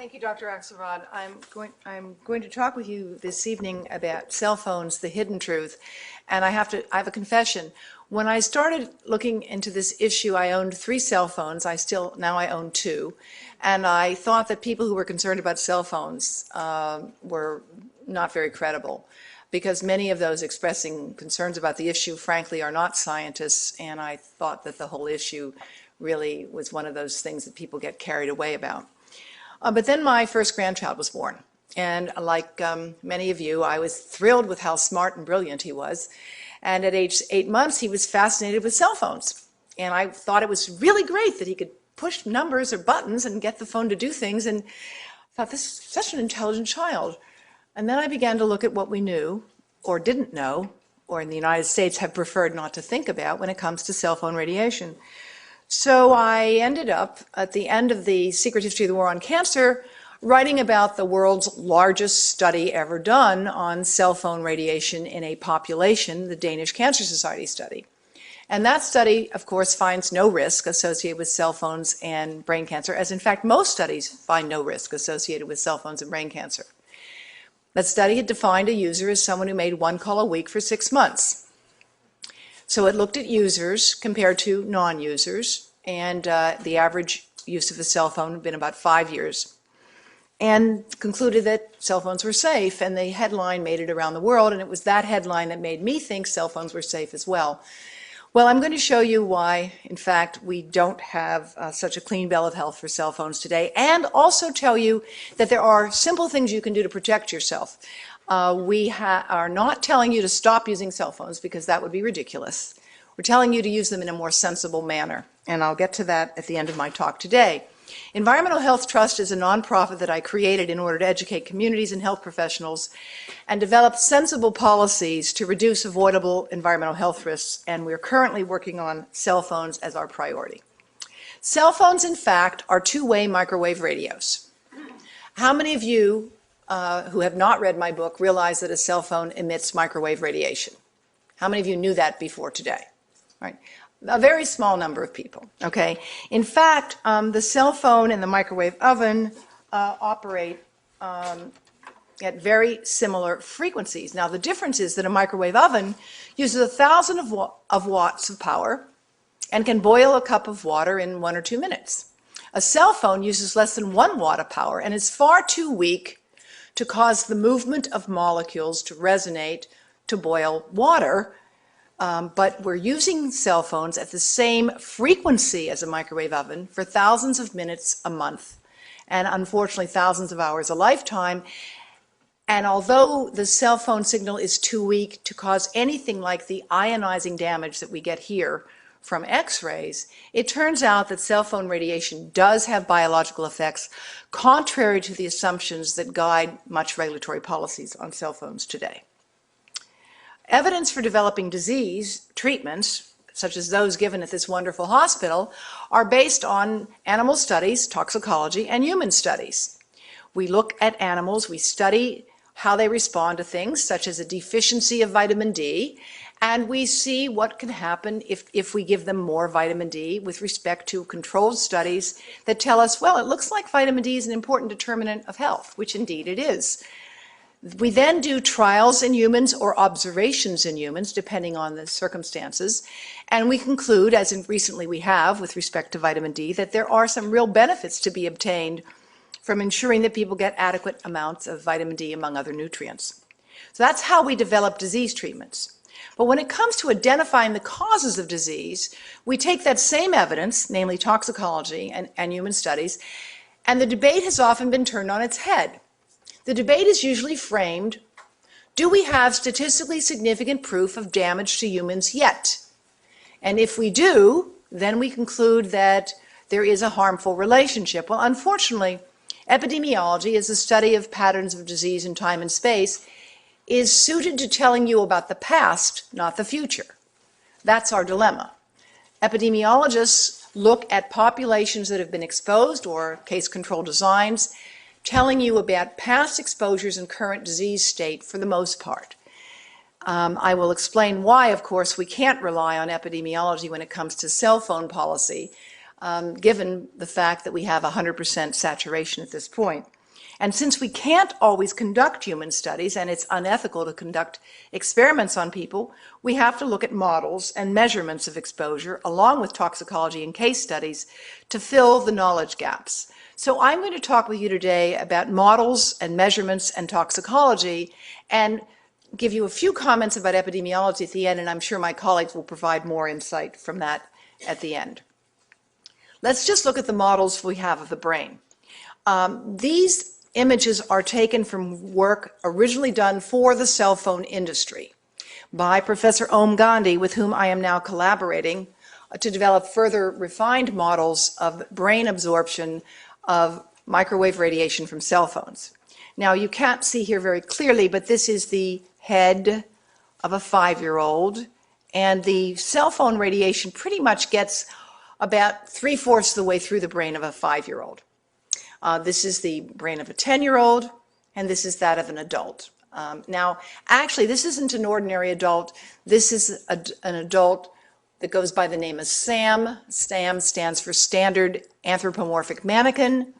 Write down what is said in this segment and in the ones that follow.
Thank you, Dr. Axelrod. I'm going to talk with you this evening about cell phones, the hidden truth. And I have a confession. When I started looking into this issue, I owned 3 cell phones. Now I own 2. And I thought that people who were concerned about cell phones were not very credible, because many of those expressing concerns about the issue, frankly, are not scientists. And I thought that the whole issue really was one of those things that people get carried away about. But then my first grandchild was born, and like many of you, I was thrilled with how smart and brilliant he was. And at age 8 months, he was fascinated with cell phones. And I thought it was really great that he could push numbers or buttons and get the phone to do things, and I thought, this is such an intelligent child. And then I began to look at what we knew, or didn't know, or in the United States have preferred not to think about when it comes to cell phone radiation. So I ended up, at the end of the Secret History of the War on Cancer, writing about the world's largest study ever done on cell phone radiation in a population, the Danish Cancer Society study. And that study, of course, finds no risk associated with cell phones and brain cancer, as in fact most studies find no risk associated with cell phones and brain cancer. That study had defined a user as someone who made 1 call a week for 6 months. So it looked at users compared to non-users, and the average use of a cell phone had been about 5 years, and concluded that cell phones were safe, and the headline made it around the world, and it was that headline that made me think cell phones were safe as well. Well, I'm going to show you why, in fact, we don't have such a clean bill of health for cell phones today, and also tell you that there are simple things you can do to protect yourself. We are not telling you to stop using cell phones, because that would be ridiculous. We're telling you to use them in a more sensible manner, and I'll get to that at the end of my talk today. Environmental Health Trust is a nonprofit that I created in order to educate communities and health professionals and develop sensible policies to reduce avoidable environmental health risks, and we're currently working on cell phones as our priority. Cell phones, in fact, are two-way microwave radios. How many of you who have not read my book realize that a cell phone emits microwave radiation? How many of you knew that before today? Right. A very small number of people, okay? In fact, the cell phone and the microwave oven operate at very similar frequencies. Now, the difference is that a microwave oven uses 1,000 of watts of power and can boil a cup of water in 1 or 2 minutes. A cell phone uses less than 1 watt of power and is far too weak to cause the movement of molecules to resonate to boil water. But we're using cell phones at the same frequency as a microwave oven for thousands of minutes a month, and unfortunately thousands of hours a lifetime. And although the cell phone signal is too weak to cause anything like the ionizing damage that we get here from X-rays, it turns out that cell phone radiation does have biological effects, contrary to the assumptions that guide much regulatory policies on cell phones today. Evidence for developing disease treatments, such as those given at this wonderful hospital, are based on animal studies, toxicology, and human studies. We look at animals, we study how they respond to things, such as a deficiency of vitamin D, and we see what can happen if we give them more vitamin D with respect to controlled studies that tell us, well, it looks like vitamin D is an important determinant of health, which indeed it is. We then do trials in humans or observations in humans, depending on the circumstances, and we conclude, as recently we have with respect to vitamin D, that there are some real benefits to be obtained from ensuring that people get adequate amounts of vitamin D, among other nutrients. So that's how we develop disease treatments. But when it comes to identifying the causes of disease, we take that same evidence, namely toxicology and human studies, and the debate has often been turned on its head. The debate is usually framed, do we have statistically significant proof of damage to humans yet? And if we do, then we conclude that there is a harmful relationship. Well, unfortunately, epidemiology, as a study of patterns of disease in time and space, is suited to telling you about the past, not the future. That's our dilemma. Epidemiologists look at populations that have been exposed, or case control designs, telling you about past exposures and current disease state for the most part. I will explain why, of course, we can't rely on epidemiology when it comes to cell phone policy. given the fact that we have 100% saturation at this point. And since we can't always conduct human studies, and it's unethical to conduct experiments on people, we have to look at models and measurements of exposure, along with toxicology and case studies, to fill the knowledge gaps. So I'm going to talk with you today about models and measurements and toxicology, and give you a few comments about epidemiology at the end, and I'm sure my colleagues will provide more insight from that at the end. Let's just look at the models we have of the brain. These images are taken from work originally done for the cell phone industry by Professor Om Gandhi, with whom I am now collaborating to develop further refined models of brain absorption of microwave radiation from cell phones. Now, you can't see here very clearly, but this is the head of a 5-year-old, and the cell phone radiation pretty much gets about 3/4 of the way through the brain of a 5-year-old. This is the brain of a 10-year-old, and this is that of an adult. Now, actually, this isn't an ordinary adult. This is an adult that goes by the name of SAM. SAM stands for Standard Anthropomorphic Mannequin.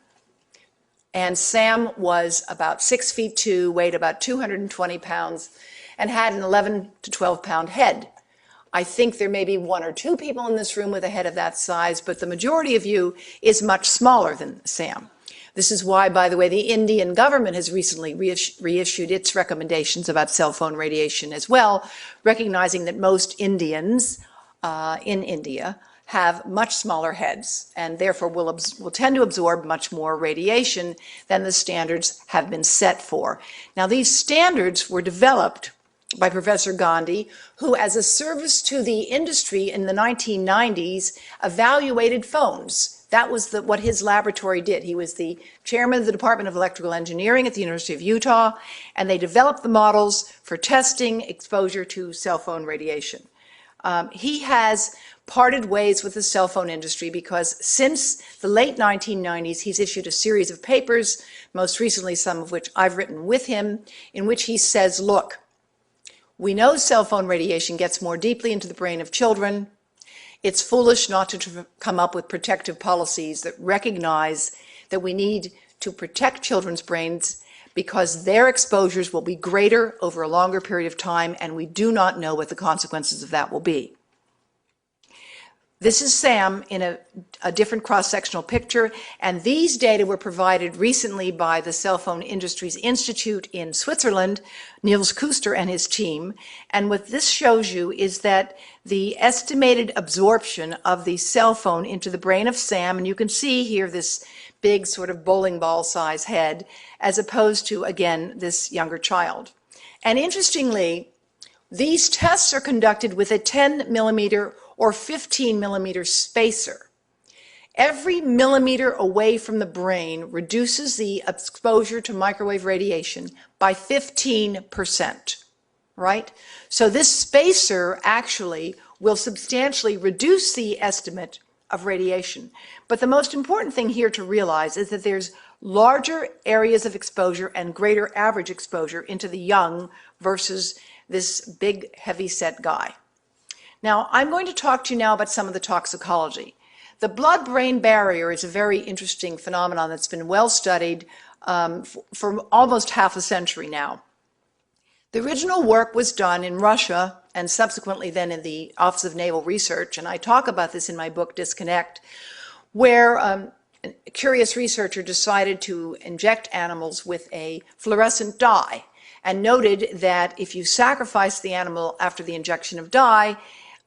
And Sam was about 6'2", weighed about 220 pounds, and had an 11 to 12 pound head. I think there may be 1 or 2 people in this room with a head of that size, but the majority of you is much smaller than Sam. This is why, by the way, the Indian government has recently reissued its recommendations about cell phone radiation as well, recognizing that most Indians in India have much smaller heads and therefore will tend to absorb much more radiation than the standards have been set for. Now, these standards were developed by Professor Gandhi, who, as a service to the industry in the 1990s, evaluated phones. That was what his laboratory did. He was the chairman of the Department of Electrical Engineering at the University of Utah, and they developed the models for testing exposure to cell phone radiation. He has parted ways with the cell phone industry because since the late 1990s, he's issued a series of papers, most recently some of which I've written with him, in which he says, look, we know cell phone radiation gets more deeply into the brain of children. It's foolish not to come up with protective policies that recognize that we need to protect children's brains because their exposures will be greater over a longer period of time, and we do not know what the consequences of that will be. This is Sam in a different cross-sectional picture, and these data were provided recently by the Cell Phone Industries Institute in Switzerland, Niels Kuster and his team. And what this shows you is that the estimated absorption of the cell phone into the brain of Sam, and you can see here this big sort of bowling ball size head, as opposed to, again, this younger child. And interestingly, these tests are conducted with a 10 millimeter or 15 millimeter spacer. Every millimeter away from the brain reduces the exposure to microwave radiation by 15%, right? So this spacer actually will substantially reduce the estimate of radiation. But the most important thing here to realize is that there's larger areas of exposure and greater average exposure into the young versus this big, heavy-set guy. Now, I'm going to talk to you now about some of the toxicology. The blood-brain barrier is a very interesting phenomenon that's been well studied for almost half a century now. The original work was done in Russia and subsequently then in the Office of Naval Research, and I talk about this in my book, Disconnect, where a curious researcher decided to inject animals with a fluorescent dye and noted that if you sacrifice the animal after the injection of dye,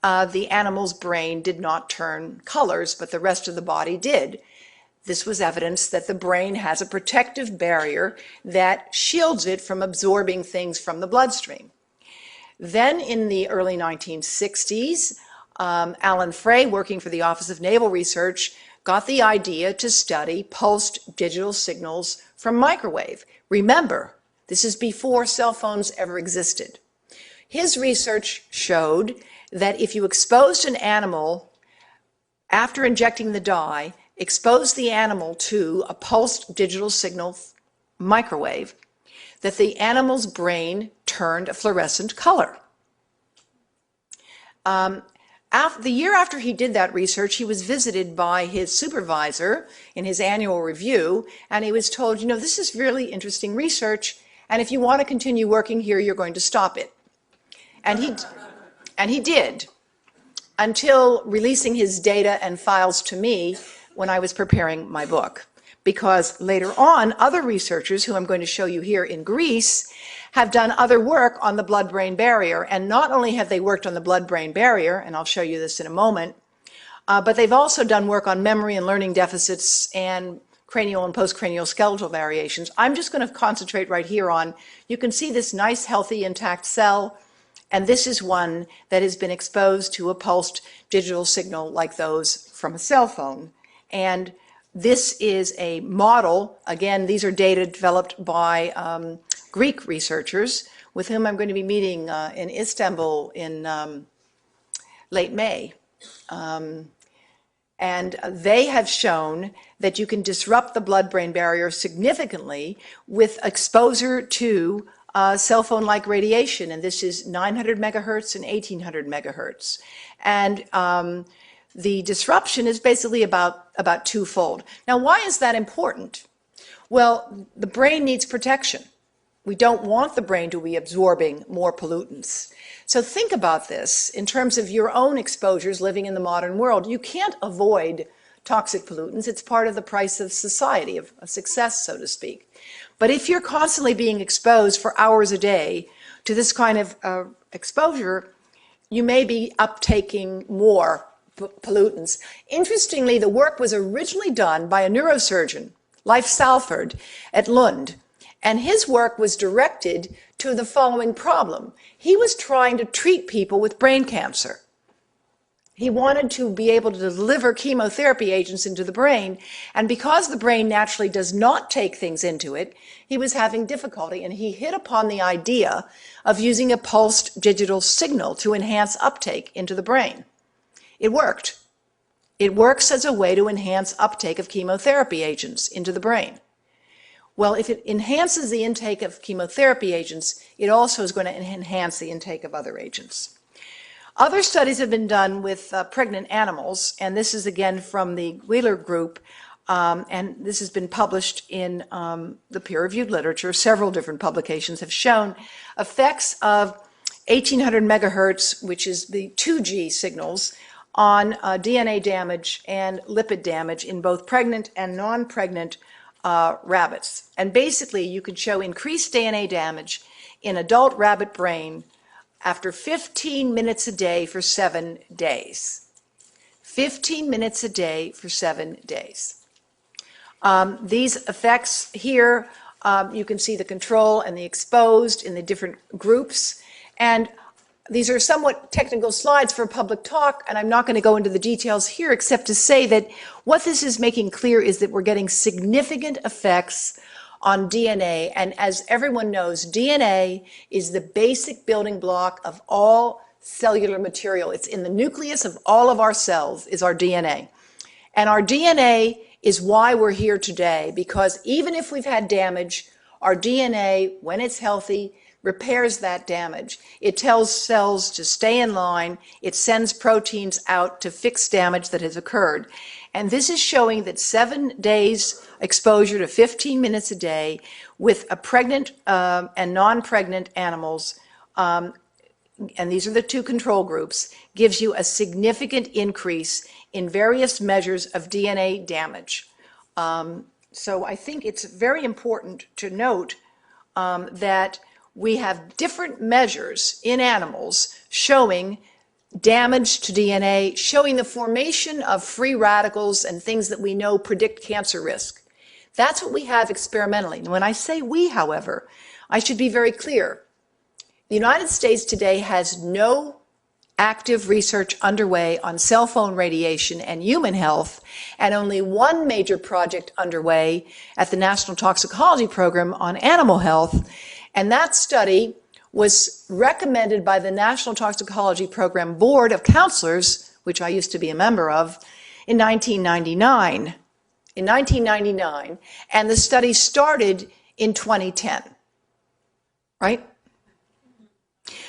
the animal's brain did not turn colors, but the rest of the body did. This was evidence that the brain has a protective barrier that shields it from absorbing things from the bloodstream. Then in the early 1960s, Alan Frey, working for the Office of Naval Research, got the idea to study pulsed digital signals from microwave. Remember, this is before cell phones ever existed. His research showed that if you exposed an animal after injecting the dye, exposed the animal to a pulsed digital signal microwave, that the animal's brain turned a fluorescent color. The year after he did that research, he was visited by his supervisor in his annual review, and he was told, you know, this is really interesting research, and if you want to continue working here, you're going to stop it. And he did, until releasing his data and files to me when I was preparing my book. Because later on, other researchers, who I'm going to show you here in Greece, have done other work on the blood-brain barrier. And not only have they worked on the blood-brain barrier, and I'll show you this in a moment, but they've also done work on memory and learning deficits and cranial and postcranial skeletal variations. I'm just going to concentrate right here on, you can see this nice, healthy, intact cell, and this is one that has been exposed to a pulsed digital signal like those from a cell phone. And this is a model. Again, these are data developed by Greek researchers with whom I'm going to be meeting in Istanbul in late May. And they have shown that you can disrupt the blood-brain barrier significantly with exposure to cell phone-like radiation. And this is 900 megahertz and 1800 megahertz. And the disruption is basically about twofold. Now, why is that important? Well, the brain needs protection. We don't want the brain to be absorbing more pollutants. So think about this in terms of your own exposures living in the modern world. You can't avoid toxic pollutants. It's part of the price of society, of success, so to speak. But if you're constantly being exposed for hours a day to this kind of exposure, you may be uptaking more pollutants. Interestingly, the work was originally done by a neurosurgeon, Leif Salford, at Lund. And his work was directed to the following problem. He was trying to treat people with brain cancer. He wanted to be able to deliver chemotherapy agents into the brain, and because the brain naturally does not take things into it, he was having difficulty, and he hit upon the idea of using a pulsed digital signal to enhance uptake into the brain. It worked. It works as a way to enhance uptake of chemotherapy agents into the brain. Well, if it enhances the intake of chemotherapy agents, it also is going to enhance the intake of other agents. Other studies have been done with pregnant animals, and this is again from the Wheeler group, and this has been published in the peer-reviewed literature. Several different publications have shown effects of 1800 megahertz, which is the 2G signals, on DNA damage and lipid damage in both pregnant and non-pregnant rabbits. And basically, you can show increased DNA damage in adult rabbit brain after 15 minutes a day for 7 days. 15 minutes a day for 7 days. These effects here, you can see the control and the exposed in the different groups. And these are somewhat technical slides for a public talk, and I'm not going to go into the details here except to say that what this is making clear is that we're getting significant effects on DNA. And as everyone knows, DNA is the basic building block of all cellular material. It's in the nucleus of all of our cells is our DNA. And our DNA is why we're here today, because even if we've had damage, our DNA, when it's healthy, repairs that damage. It tells cells to stay in line. It sends proteins out to fix damage that has occurred. And this is showing that 7 days exposure to 15 minutes a day with a pregnant and non-pregnant animals, and these are the two control groups, gives you a significant increase in various measures of DNA damage. So I think it's very important to note that we have different measures in animals showing damage to DNA, showing the formation of free radicals and things that we know predict cancer risk. That's what we have experimentally. And when I say we, however, I should be very clear. The United States today has no active research underway on cell phone radiation and human health, and only one major project underway at the National Toxicology Program on animal health. And that study was recommended by the National Toxicology Program Board of Counselors, which I used to be a member of, in 1999. In 1999, and the study started in 2010, right?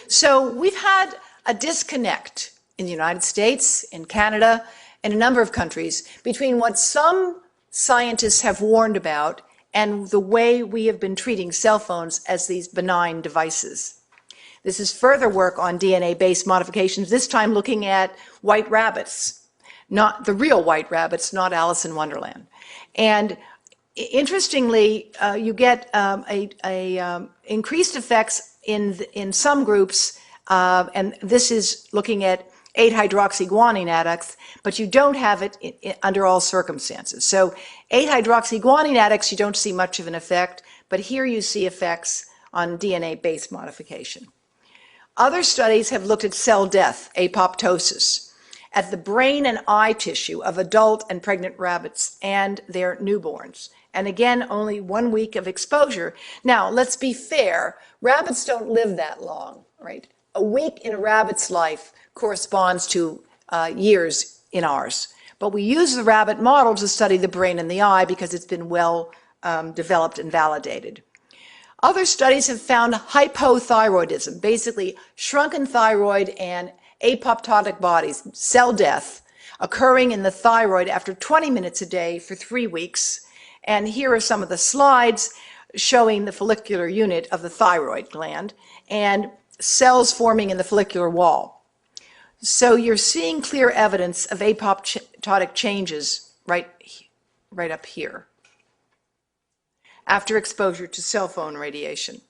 So we've had a disconnect in the United States, in Canada, and a number of countries between what some scientists have warned about and the way we have been treating cell phones as these benign devices. This is further work on DNA-based modifications, this time looking at white rabbits, not the real white rabbits, not Alice in Wonderland. And interestingly, you get increased effects in some groups, and this is looking at 8-hydroxyguanine addicts, but you don't have it under all circumstances. So 8-hydroxyguanine addicts, you don't see much of an effect, but here you see effects on DNA-based modification. Other studies have looked at cell death, apoptosis, at the brain and eye tissue of adult and pregnant rabbits and their newborns. And again, only 1 week of exposure. Now, let's be fair, rabbits don't live that long, right? A week in a rabbit's life corresponds to years in ours. But we use the rabbit model to study the brain and the eye because it's been well developed and validated. Other studies have found hypothyroidism, basically shrunken thyroid and apoptotic bodies, cell death, occurring in the thyroid after 20 minutes a day for 3 weeks. And here are some of the slides showing the follicular unit of the thyroid gland and cells forming in the follicular wall. So you're seeing clear evidence of apoptotic changes right up here after exposure to cell phone radiation.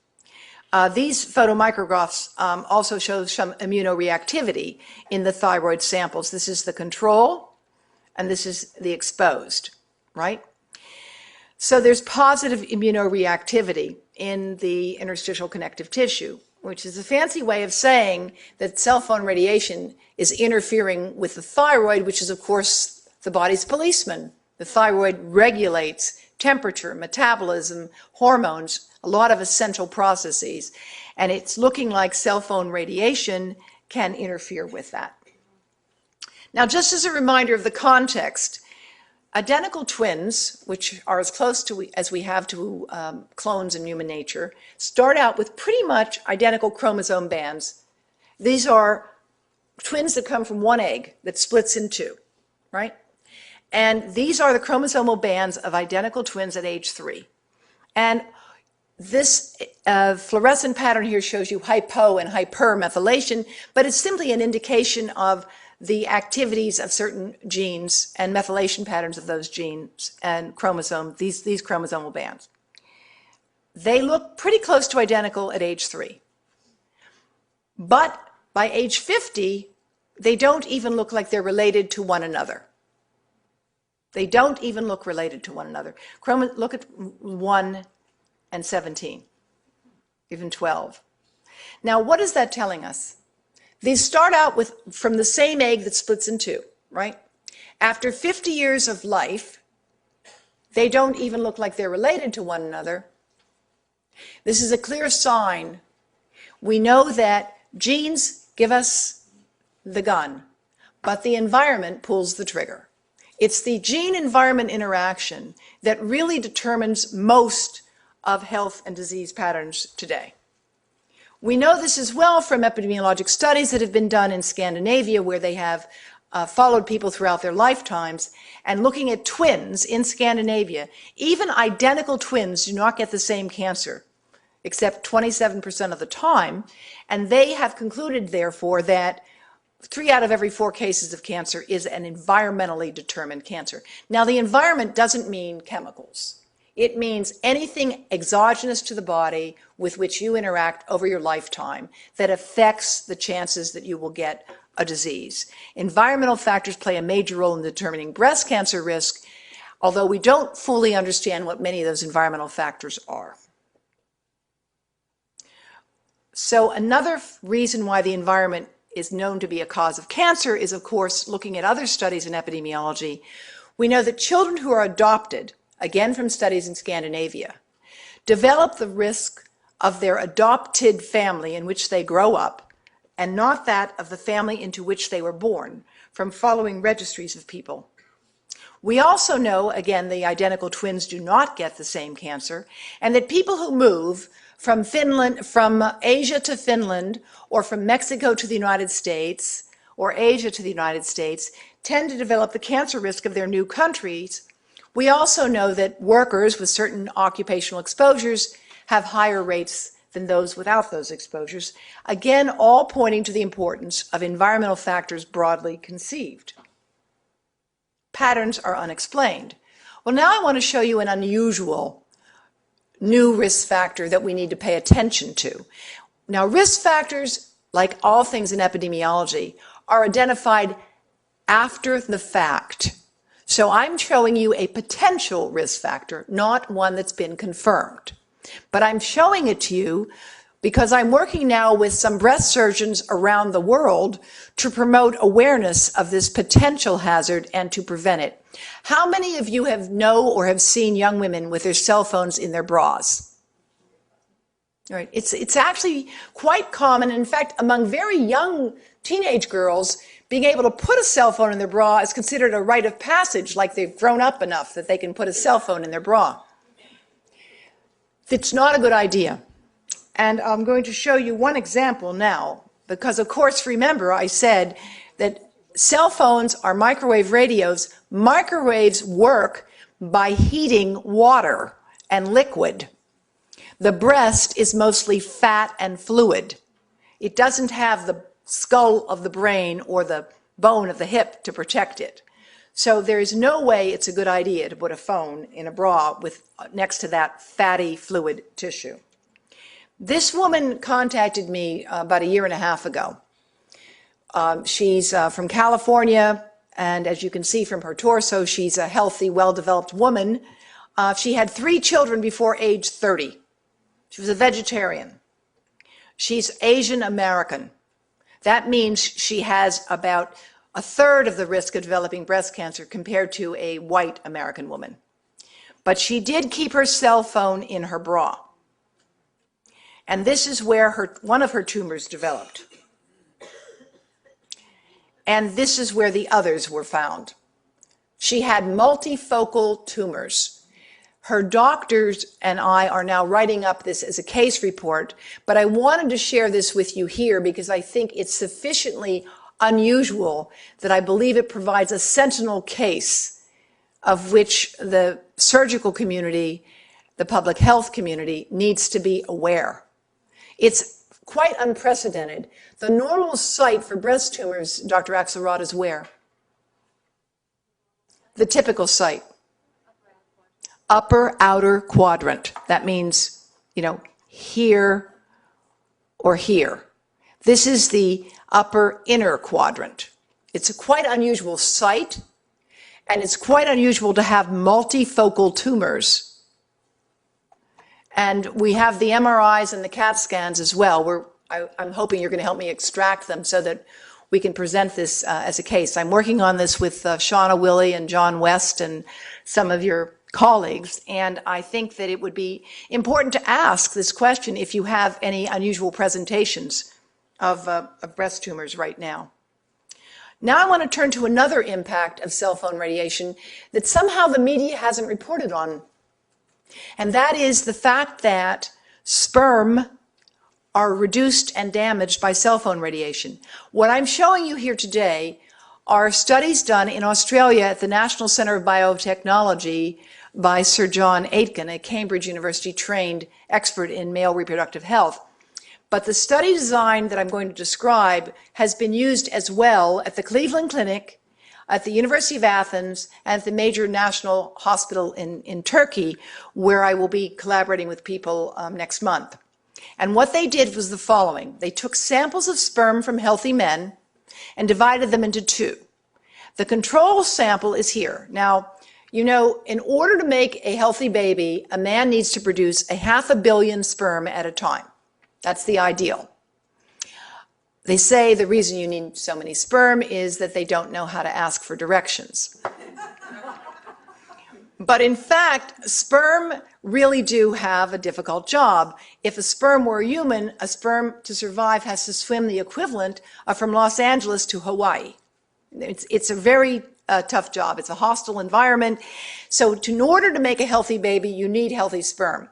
These photomicrographs also show some immunoreactivity in the thyroid samples. This is the control, and this is the exposed, right? So there's positive immunoreactivity in the interstitial connective tissue, which is a fancy way of saying that cell phone radiation is interfering with the thyroid, which is, of course, the body's policeman. The thyroid regulates temperature, metabolism, hormones, a lot of essential processes, and it's looking like cell phone radiation can interfere with that. Now, just as a reminder of the context, identical twins, which are as close to as we have to clones in human nature, start out with pretty much identical chromosome bands. These are twins that come from one egg that splits in two, right? And these are the chromosomal bands of identical twins at age 3. And this fluorescent pattern here shows you hypo and hypermethylation, but it's simply an indication of the activities of certain genes and methylation patterns of those genes and chromosomes, these chromosomal bands. They look pretty close to identical at age 3. But by age 50, they don't even look like they're related to one another. They don't even look related to one another. Look at 1 and 17, even 12. Now, what is that telling us? These start out from the same egg that splits in two, right? After 50 years of life, they don't even look like they're related to one another. This is a clear sign. We know that genes give us the gun, but the environment pulls the trigger. It's the gene-environment interaction that really determines most of health and disease patterns today. We know this as well from epidemiologic studies that have been done in Scandinavia, where they have followed people throughout their lifetimes, and looking at twins in Scandinavia. Even identical twins do not get the same cancer, except 27% of the time, and they have concluded, therefore, that 3 out of every 4 cases of cancer is an environmentally determined cancer. Now, the environment doesn't mean chemicals. It means anything exogenous to the body with which you interact over your lifetime that affects the chances that you will get a disease. Environmental factors play a major role in determining breast cancer risk, although we don't fully understand what many of those environmental factors are. So another reason why the environment is known to be a cause of cancer is, of course, looking at other studies in epidemiology. We know that children who are adopted, again from studies in Scandinavia, develop the risk of their adopted family in which they grow up, and not that of the family into which they were born, from following registries of people. We also know, again, the identical twins do not get the same cancer, and that people who move from Asia to Finland, or from Mexico to the United States, or Asia to the United States tend to develop the cancer risk of their new countries, we also know that workers with certain occupational exposures have higher rates than those without those exposures, again, all pointing to the importance of environmental factors broadly conceived. Patterns are unexplained. Well, now I want to show you an unusual new risk factor that we need to pay attention to. Now, risk factors, like all things in epidemiology, are identified after the fact. So I'm showing you a potential risk factor, not one that's been confirmed. But I'm showing it to you because I'm working now with some breast surgeons around the world to promote awareness of this potential hazard and to prevent it. How many of you know or have seen young women with their cell phones in their bras? All right. It's actually quite common. In fact, among very young teenage girls, being able to put a cell phone in their bra is considered a rite of passage, like they've grown up enough that they can put a cell phone in their bra. It's not a good idea. And I'm going to show you one example now, because of course, remember I said that cell phones are microwave radios. Microwaves work by heating water and liquid. The breast is mostly fat and fluid. It doesn't have the skull of the brain or the bone of the hip to protect it. So there is no way it's a good idea to put a phone in a bra with next to that fatty fluid tissue. This woman contacted me about a year and a half ago. She's from California, and as you can see from her torso, she's a healthy, well-developed woman. She had 3 children before age 30. She was a vegetarian. She's Asian American. That means she has about a third of the risk of developing breast cancer compared to a white American woman. But she did keep her cell phone in her bra. And this is where one of her tumors developed. And this is where the others were found. She had multifocal tumors. Her doctors and I are now writing up this as a case report, but I wanted to share this with you here because I think it's sufficiently unusual that I believe it provides a sentinel case of which the surgical community, the public health community, needs to be aware. It's quite unprecedented. The normal site for breast tumors, Dr. Axelrod, is where? The typical site. Upper outer quadrant. That means, here or here. This is the upper inner quadrant. It's a quite unusual site, and it's quite unusual to have multifocal tumors. And we have the MRIs and the CAT scans as well. I'm hoping you're going to help me extract them so that we can present this as a case. I'm working on this with Shauna Willey and John West and some of your colleagues, and I think that it would be important to ask this question if you have any unusual presentations of breast tumors right now. Now I want to turn to another impact of cell phone radiation that somehow the media hasn't reported on, and that is the fact that sperm are reduced and damaged by cell phone radiation. What I'm showing you here today are studies done in Australia at the National Centre of Biotechnology by Sir John Aitken, a Cambridge University trained expert in male reproductive health. But the study design that I'm going to describe has been used as well at the Cleveland Clinic, at the University of Athens, and at the major national hospital in Turkey, where I will be collaborating with people next month. And what they did was the following. They took samples of sperm from healthy men and divided them into 2. The control sample is here. Now, in order to make a healthy baby, a man needs to produce 500 million sperm at a time. That's the ideal. They say the reason you need so many sperm is that they don't know how to ask for directions. But in fact, sperm really do have a difficult job. If a sperm were a human, a sperm to survive has to swim the equivalent of from Los Angeles to Hawaii. It's a very tough job. It's a hostile environment. So in order to make a healthy baby, you need healthy sperm.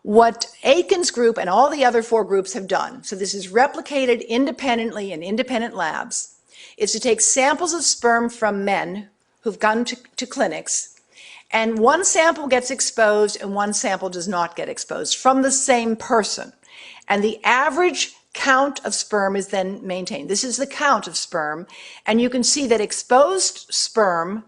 What Aitken's group and all the other 4 groups have done, so this is replicated independently in independent labs, is to take samples of sperm from men who've gone to clinics, and one sample gets exposed and one sample does not get exposed from the same person. And the average count of sperm is then maintained. This is the count of sperm, and you can see that exposed sperm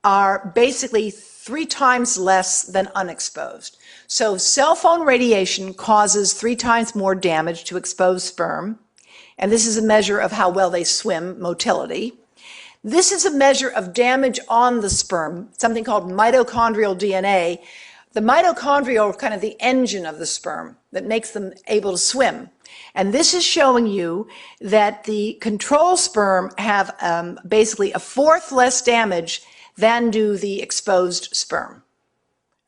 are basically 3 times less than unexposed. So cell phone radiation causes 3 times more damage to exposed sperm, and this is a measure of how well they swim, motility. This is a measure of damage on the sperm, something called mitochondrial DNA. The mitochondria are kind of the engine of the sperm that makes them able to swim. And this is showing you that the control sperm have basically a 1/4 less damage than do the exposed sperm.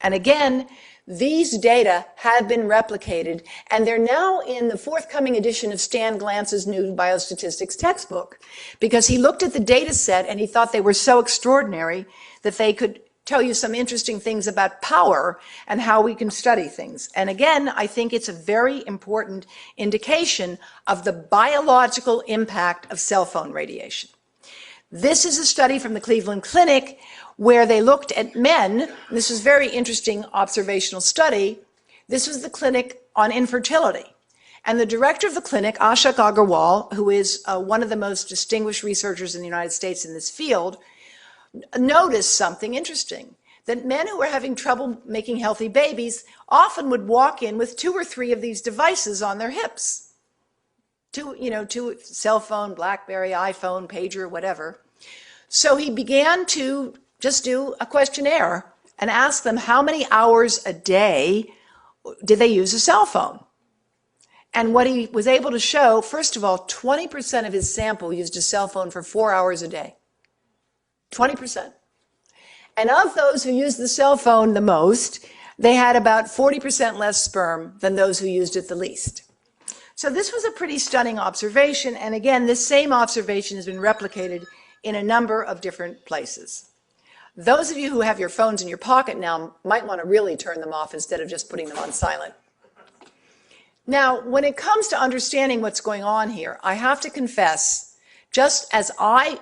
And again, these data have been replicated, and they're now in the forthcoming edition of Stan Glance's new biostatistics textbook, because he looked at the data set and he thought they were so extraordinary that they could tell you some interesting things about power and how we can study things. And again, I think it's a very important indication of the biological impact of cell phone radiation. This is a study from the Cleveland Clinic where they looked at men. This was a very interesting observational study. This was the clinic on infertility. And the director of the clinic, Ashok Agarwal, who is one of the most distinguished researchers in the United States in this field, noticed something interesting, that men who were having trouble making healthy babies often would walk in with 2 or 3 of these devices on their hips. Two cell phone, BlackBerry, iPhone, pager, whatever. So he began to just do a questionnaire and ask them how many hours a day did they use a cell phone. And what he was able to show, first of all, 20% of his sample used a cell phone for 4 hours a day. 20%. And of those who used the cell phone the most, they had about 40% less sperm than those who used it the least. So this was a pretty stunning observation, and again, this same observation has been replicated in a number of different places. Those of you who have your phones in your pocket now might want to really turn them off instead of just putting them on silent. Now, when it comes to understanding what's going on here, I have to confess, just as I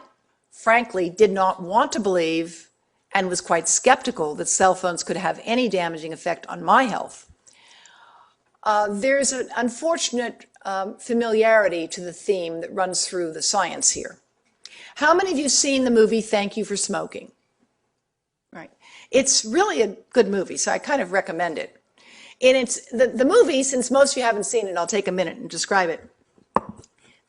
frankly did not want to believe and was quite skeptical that cell phones could have any damaging effect on my health, there's an unfortunate familiarity to the theme that runs through the science here. How many of you have seen the movie Thank You for Smoking? Right. It's really a good movie, so I kind of recommend it. And it's the movie, since most of you haven't seen it, I'll take a minute and describe it.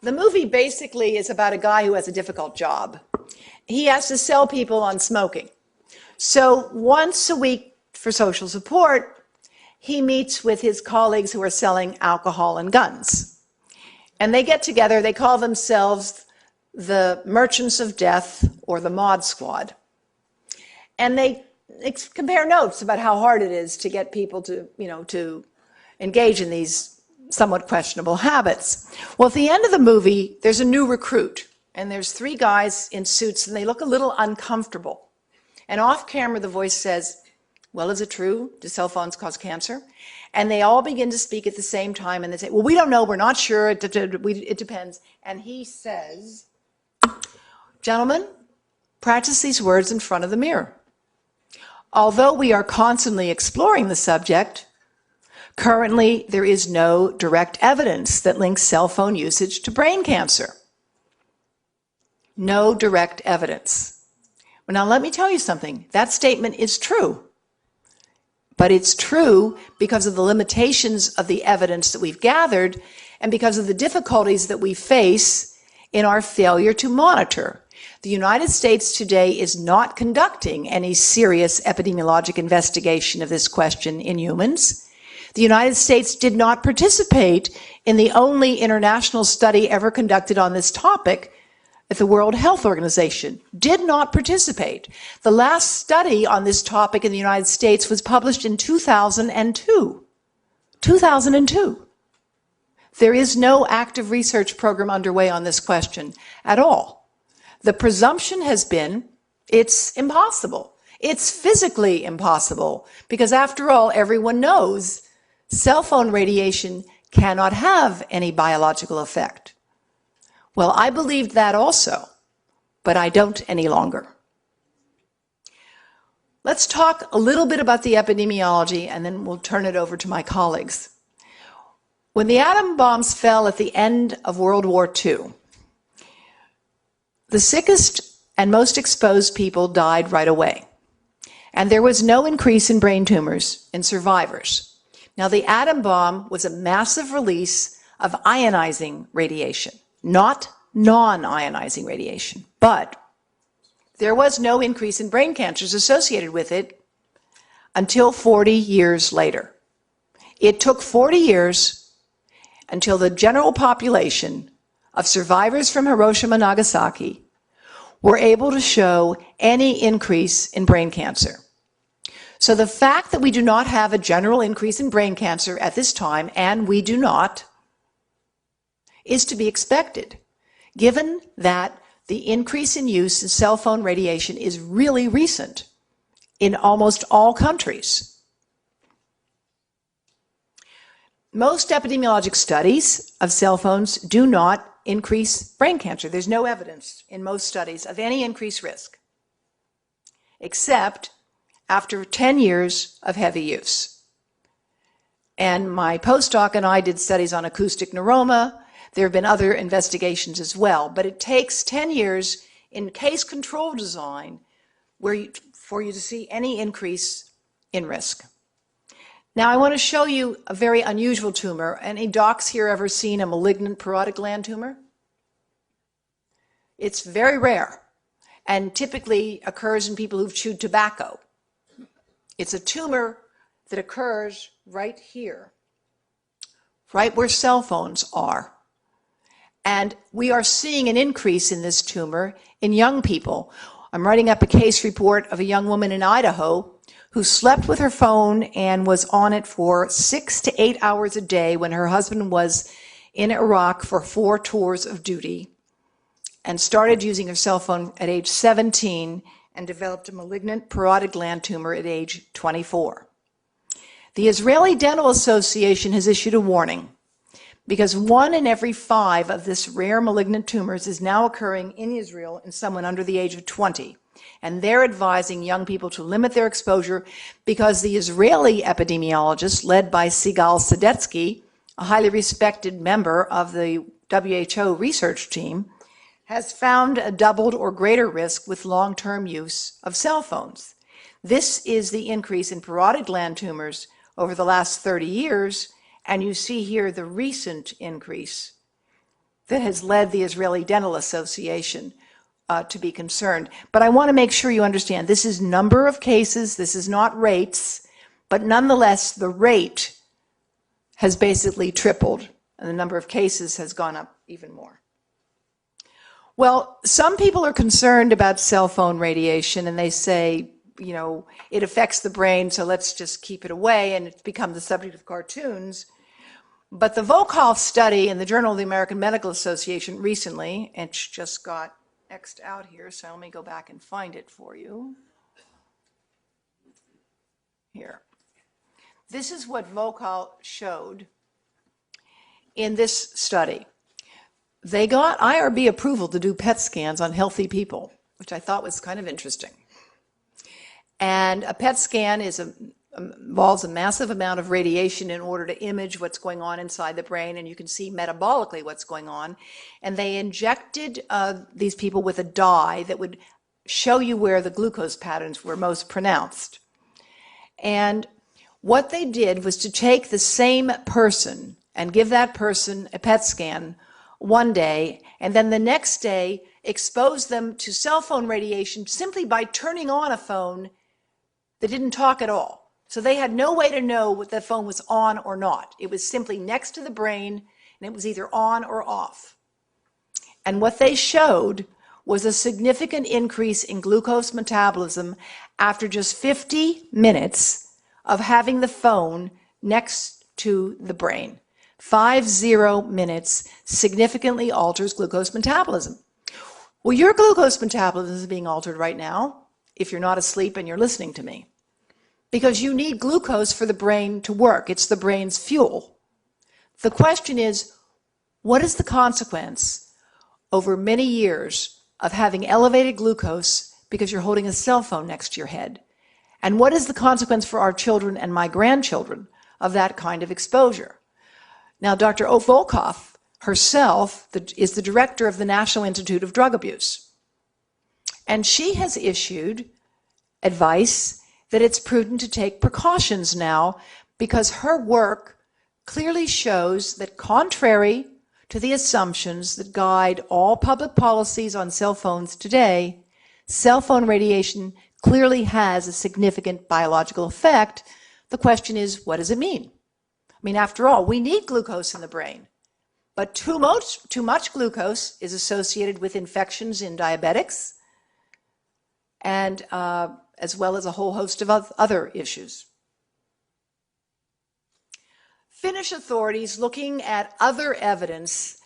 The movie basically is about a guy who has a difficult job. He has to sell people on smoking. So once a week for social support, he meets with his colleagues who are selling alcohol and guns. And they get together, they call themselves the Merchants of Death or the Mod Squad. And they compare notes about how hard it is to get people to, to engage in these somewhat questionable habits. Well, at the end of the movie, there's a new recruit, and there's 3 guys in suits, and they look a little uncomfortable. And off camera, the voice says, well, is it true? Do cell phones cause cancer? And they all begin to speak at the same time, and they say, well, we don't know, we're not sure, it depends. And he says, gentlemen, practice these words in front of the mirror. Although we are constantly exploring the subject, currently there is no direct evidence that links cell phone usage to brain cancer. No direct evidence. Well, now let me tell you something. That statement is true. But it's true because of the limitations of the evidence that we've gathered and because of the difficulties that we face in our failure to monitor. The United States today is not conducting any serious epidemiologic investigation of this question in humans. The United States did not participate in the only international study ever conducted on this topic at the World Health Organization. Did not participate. The last study on this topic in the United States was published in 2002. 2002. There is no active research program underway on this question at all. The presumption has been it's impossible. It's physically impossible because, after all, everyone knows cell phone radiation cannot have any biological effect. Well, I believed that also, but I don't any longer. Let's talk a little bit about the epidemiology, and then we'll turn it over to my colleagues. When the atom bombs fell at the end of World War II, the sickest and most exposed people died right away, and there was no increase in brain tumors in survivors. Now, the atom bomb was a massive release of ionizing radiation, not non-ionizing radiation, but there was no increase in brain cancers associated with it until 40 years later. It took 40 years until the general population of survivors from Hiroshima and Nagasaki were able to show any increase in brain cancer. So the fact that we do not have a general increase in brain cancer at this time, and we do not, is to be expected, given that the increase in use in cell phone radiation is really recent in almost all countries. Most epidemiologic studies of cell phones do not increase brain cancer. There's no evidence in most studies of any increased risk, except after 10 years of heavy use. And my postdoc and I did studies on acoustic neuroma. There have been other investigations as well, but it takes 10 years in case control design for you to see any increase in risk. Now, I want to show you a very unusual tumor. Any docs here ever seen a malignant parotid gland tumor? It's very rare and typically occurs in people who've chewed tobacco. It's a tumor that occurs right here, right where cell phones are. And we are seeing an increase in this tumor in young people. I'm writing up a case report of a young woman in Idaho who slept with her phone and was on it for 6 to 8 hours a day when her husband was in Iraq for 4 tours of duty, and started using her cell phone at age 17 and developed a malignant parotid gland tumor at age 24. The Israeli Dental Association has issued a warning because 1 in every 5 of this rare malignant tumors is now occurring in Israel in someone under the age of 20. And they're advising young people to limit their exposure because the Israeli epidemiologist, led by Sigal Sadetsky, a highly respected member of the WHO research team, has found a doubled or greater risk with long-term use of cell phones. This is the increase in parotid gland tumors over the last 30 years, and you see here the recent increase that has led the Israeli Dental Association to be concerned. But I want to make sure you understand, this is number of cases, this is not rates, but nonetheless, the rate has basically tripled, and the number of cases has gone up even more. Well, some people are concerned about cell phone radiation, and they say, you know, it affects the brain, so let's just keep it away, and it's become the subject of cartoons. But the Volkov study in the Journal of the American Medical Association recently, and it just got X'd out here, so let me go back and find it for you. Here. This is what Volkov showed in this study. They got IRB approval to do PET scans on healthy people, which I thought was kind of interesting. And a PET scan involves a massive amount of radiation in order to image what's going on inside the brain, and you can see metabolically what's going on. And they injected these people with a dye that would show you where the glucose patterns were most pronounced. And what they did was to take the same person and give that person a PET scan one day, and then the next day expose them to cell phone radiation simply by turning on a phone that didn't talk at all. So they had no way to know what the phone was on or not. It was simply next to the brain, and it was either on or off. And what they showed was a significant increase in glucose metabolism after just 50 minutes of having the phone next to the brain. 50 minutes significantly alters glucose metabolism. Well, your glucose metabolism is being altered right now if you're not asleep and you're listening to me, because you need glucose for the brain to work. It's the brain's fuel. The question is, what is the consequence over many years of having elevated glucose because you're holding a cell phone next to your head. And what is the consequence for our children and my grandchildren of that kind of exposure? Now, Dr. Volkoff herself is the director of the National Institute of Drug Abuse. And she has issued advice that it's prudent to take precautions now because her work clearly shows that, contrary to the assumptions that guide all public policies on cell phones today, cell phone radiation clearly has a significant biological effect. The question is, what does it mean? I mean, after all, we need glucose in the brain, but too much glucose is associated with infections in diabetics and as well as a whole host of other issues. Finnish authorities, looking at other evidence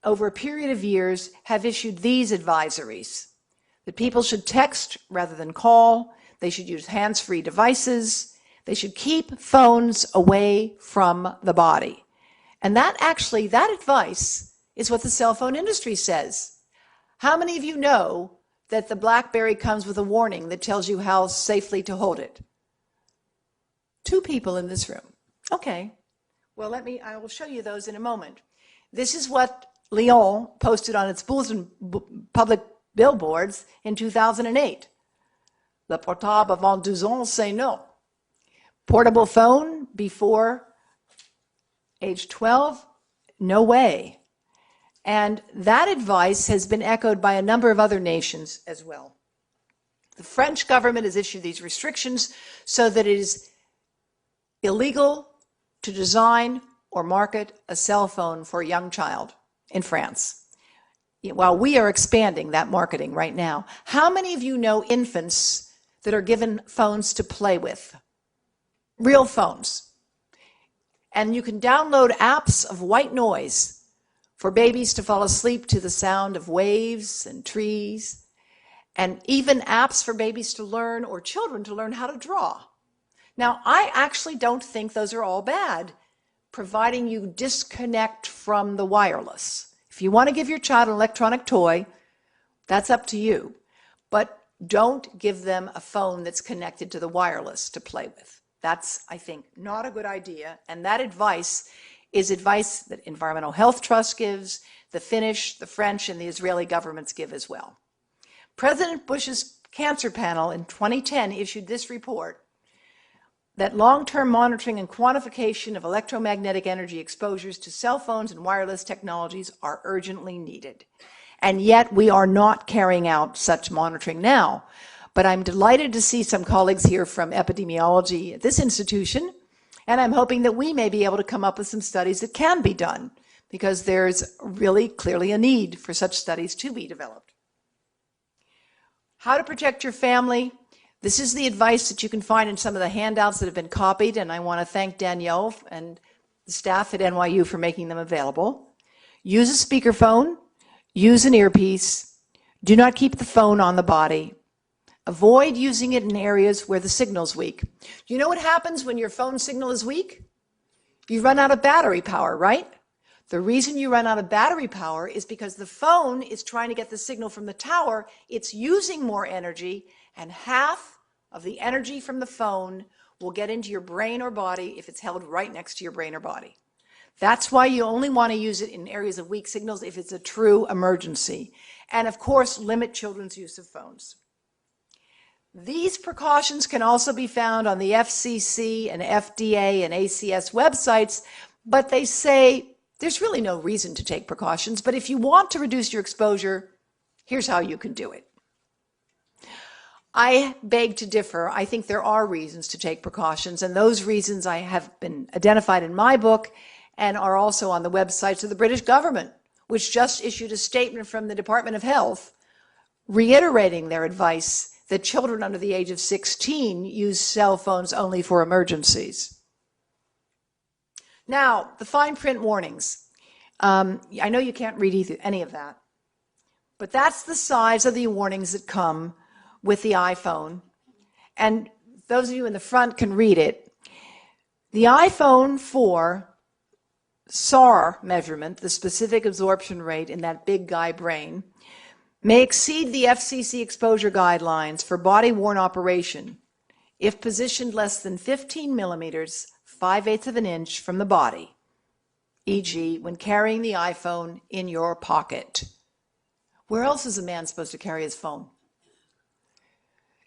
over a period of years, have issued these advisories: that people should text rather than call, they should use hands-free devices, they should keep phones away from the body. And that advice is what the cell phone industry says. How many of you know that the BlackBerry comes with a warning that tells you how safely to hold it? 2 people in this room. Okay. Well, I will show you those in a moment. This is what Lyon posted on its bulletin public billboards in 2008. Le portable avant 12 ans, c'est non. Portable phone before age 12, no way. And that advice has been echoed by a number of other nations as well. The French government has issued these restrictions so that it is illegal to design or market a cell phone for a young child in France. While we are expanding that marketing right now, how many of you know infants that are given phones to play with? Real phones. And you can download apps of white noise for babies to fall asleep to the sound of waves and trees, and even apps for babies to learn, or children to learn, how to draw. Now, I actually don't think those are all bad, providing you disconnect from the wireless. If you want to give your child an electronic toy, that's up to you. But don't give them a phone that's connected to the wireless to play with. That's, I think, not a good idea. And that advice is advice that Environmental Health Trust gives, the Finnish, the French, and the Israeli governments give as well. President Bush's Cancer Panel in 2010 issued this report that long-term monitoring and quantification of electromagnetic energy exposures to cell phones and wireless technologies are urgently needed. And yet we are not carrying out such monitoring now. But I'm delighted to see some colleagues here from epidemiology at this institution, and I'm hoping that we may be able to come up with some studies that can be done, because there's really clearly a need for such studies to be developed. How to protect your family. This is the advice that you can find in some of the handouts that have been copied, and I want to thank Danielle and the staff at NYU for making them available. Use a speakerphone, use an earpiece, do not keep the phone on the body. Avoid using it in areas where the signal's weak. You know what happens when your phone signal is weak? You run out of battery power, right? The reason you run out of battery power is because the phone is trying to get the signal from the tower. It's using more energy, and half of the energy from the phone will get into your brain or body if it's held right next to your brain or body. That's why you only want to use it in areas of weak signals if it's a true emergency. And of course, limit children's use of phones. These precautions can also be found on the FCC and FDA and ACS websites, but they say there's really no reason to take precautions. But if you want to reduce your exposure, here's how you can do it. I beg to differ. I think there are reasons to take precautions, and those reasons I have been identified in my book and are also on the websites of the British government, which just issued a statement from the Department of Health reiterating their advice that children under the age of 16 use cell phones only for emergencies. Now, the fine print warnings. I know you can't read any of that, but that's the size of the warnings that come with the iPhone. And those of you in the front can read it. The iPhone 4 SAR measurement, the specific absorption rate in that big guy brain, may exceed the FCC exposure guidelines for body-worn operation if positioned less than 15 millimeters, 5/8 of an inch from the body, e.g. when carrying the iPhone in your pocket. Where else is a man supposed to carry his phone?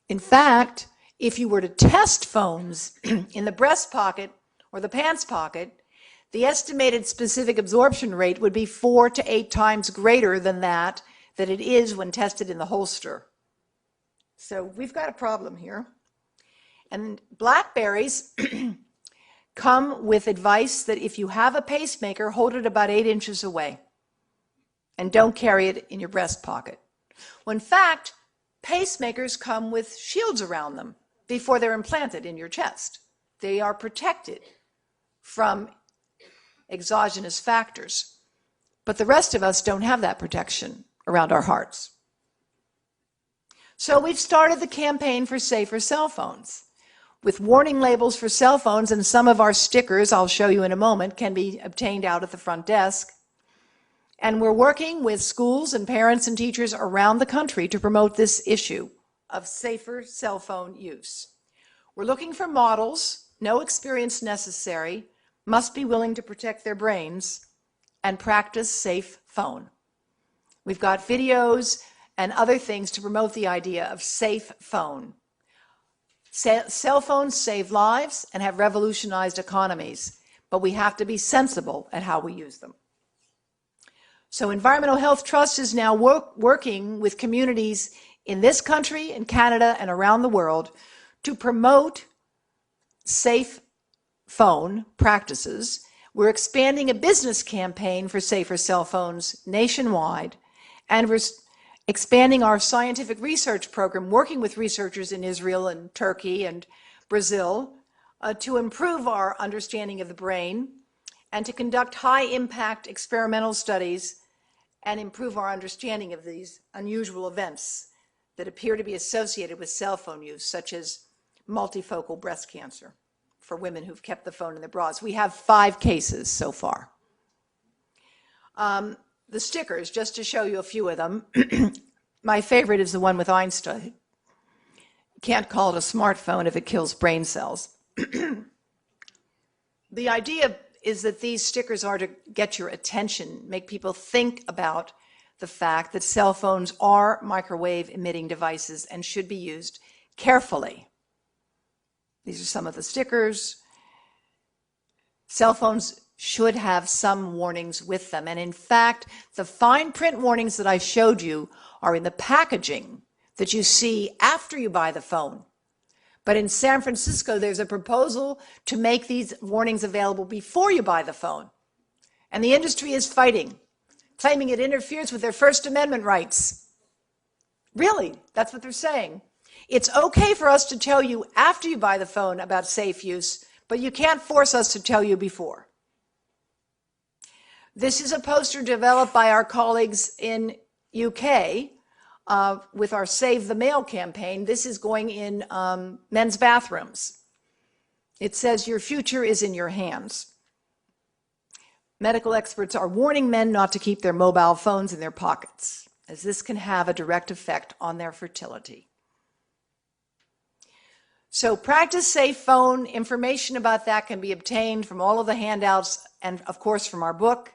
In fact, if you were to test phones in the breast pocket or the pants pocket, the estimated specific absorption rate would be 4 to 8 times greater than that it is when tested in the holster. So we've got a problem here. And BlackBerries come with advice that if you have a pacemaker, hold it about 8 inches away and don't carry it in your breast pocket. Well, in fact, pacemakers come with shields around them before they're implanted in your chest. They are protected from exogenous factors. But the rest of us don't have that protection around our hearts. So we've started the campaign for safer cell phones, with warning labels for cell phones, and some of our stickers, I'll show you in a moment, can be obtained out at the front desk. And we're working with schools and parents and teachers around the country to promote this issue of safer cell phone use. We're looking for models, no experience necessary, must be willing to protect their brains, and practice safe phone. We've got videos and other things to promote the idea of safe phone. Cell phones save lives and have revolutionized economies, but we have to be sensible at how we use them. So Environmental Health Trust is now working with communities in this country, in Canada, and around the world to promote safe phone practices. We're expanding a business campaign for safer cell phones nationwide, and we're expanding our scientific research program, working with researchers in Israel and Turkey and Brazil to improve our understanding of the brain and to conduct high-impact experimental studies and improve our understanding of these unusual events that appear to be associated with cell phone use, such as multifocal breast cancer for women who've kept the phone in their bras. We have 5 cases so far. The stickers, just to show you a few of them. My favorite is the one with Einstein. Can't call it a smartphone if it kills brain cells. The idea is that these stickers are to get your attention, make people think about the fact that cell phones are microwave emitting devices and should be used carefully. These are some of the stickers. Cell phones should have some warnings with them. And in fact, the fine print warnings that I showed you are in the packaging that you see after you buy the phone. But in San Francisco, there's a proposal to make these warnings available before you buy the phone. And the industry is fighting, claiming it interferes with their First Amendment rights. Really, that's what they're saying. It's okay for us to tell you after you buy the phone about safe use, but you can't force us to tell you before. This is a poster developed by our colleagues in UK with our Save the Mail campaign. This is going in men's bathrooms. It says, "Your future is in your hands." Medical experts are warning men not to keep their mobile phones in their pockets, as this can have a direct effect on their fertility. So practice safe phone. Information about that can be obtained from all of the handouts and, of course, from our book.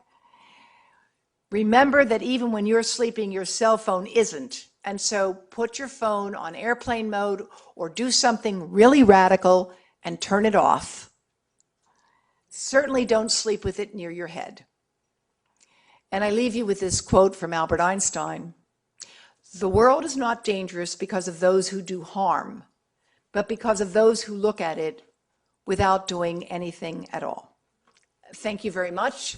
Remember that even when you're sleeping, your cell phone isn't. And so put your phone on airplane mode or do something really radical and turn it off. Certainly don't sleep with it near your head. And I leave you with this quote from Albert Einstein. "The world is not dangerous because of those who do harm, but because of those who look at it without doing anything at all." Thank you very much.